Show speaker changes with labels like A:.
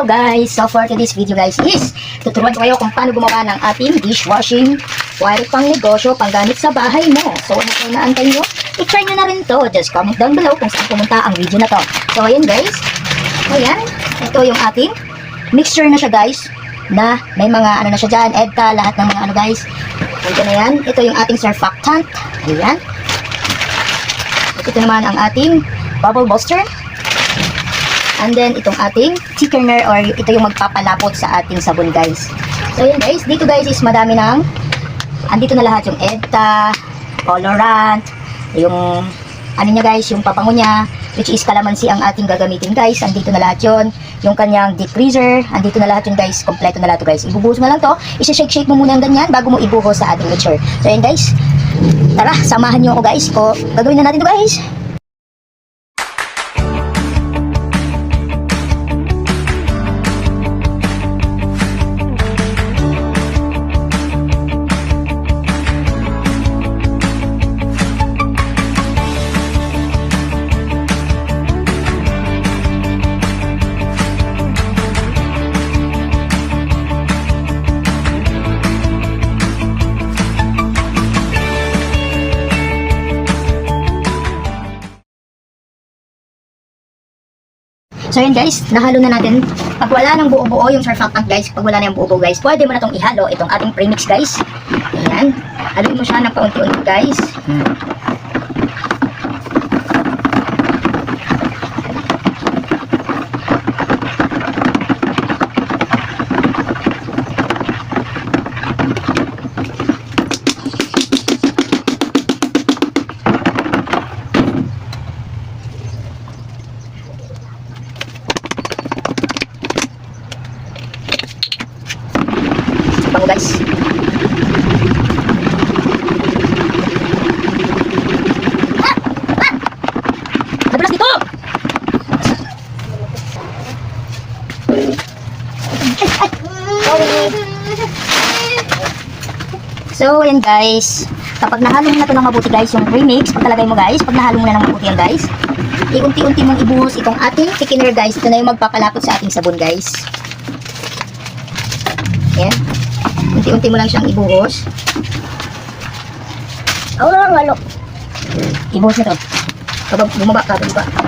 A: guys! So for today's video guys is tuturuan ko kayo kung paano gumawa ng ating dishwashing wire pang negosyo, panggamit sa bahay mo. So ano kayo naantay nyo? I-try nyo na rin to. Just comment down below kung saan pumunta ang video na to. So ayan guys. Ayan. Ito yung ating mixture na siya guys. Na may mga ano na siya dyan. EDTA, lahat ng mga ano guys. Ito na yan. Ito yung ating surfactant. Ayan. Ito naman ang ating bubble buster. And then, itong ating thickener or ito yung magpapalapot sa ating sabon guys. So, yun guys. Dito guys is madami ng andito na lahat yung EDTA, colorant, yung ano niya guys, yung pabango niya, which is calamansi ang ating gagamitin guys. Andito na lahat yun. Yung kanyang deep freezer, andito na lahat yun guys. Kompleto na lahat to guys. Ibubuhos mo lang to. Isa-shake-shake mo muna yung ganyan bago mo ibuhos sa ating mixture. So, yun guys. Tara, samahan nyo ako guys. Gagawin na natin to guys. So yun guys, nahalo na natin. Pag wala nang buo-buo yung surfactant guys, pag wala na yung buo-buo guys, pwede mo na itong ihalo, itong ating premix guys. Ayan. Haluin mo siya ng paunti-unti guys. Bango guys. Nadulas dito. So ayan guys, kapag nahalo mo na ito ng mabuti guys, yung premix, pagkalagay mo guys, pag nahalo mo na ng mabuti yan guys, iunti-unti mong ibuhos itong ating thickener guys. Ito na yung magpapalapot sa ating sabon guys. Ayan. Unti-unti mo lang siyang ibuhos. Ibuhos na to. Kapag bumaba ka, bumaba.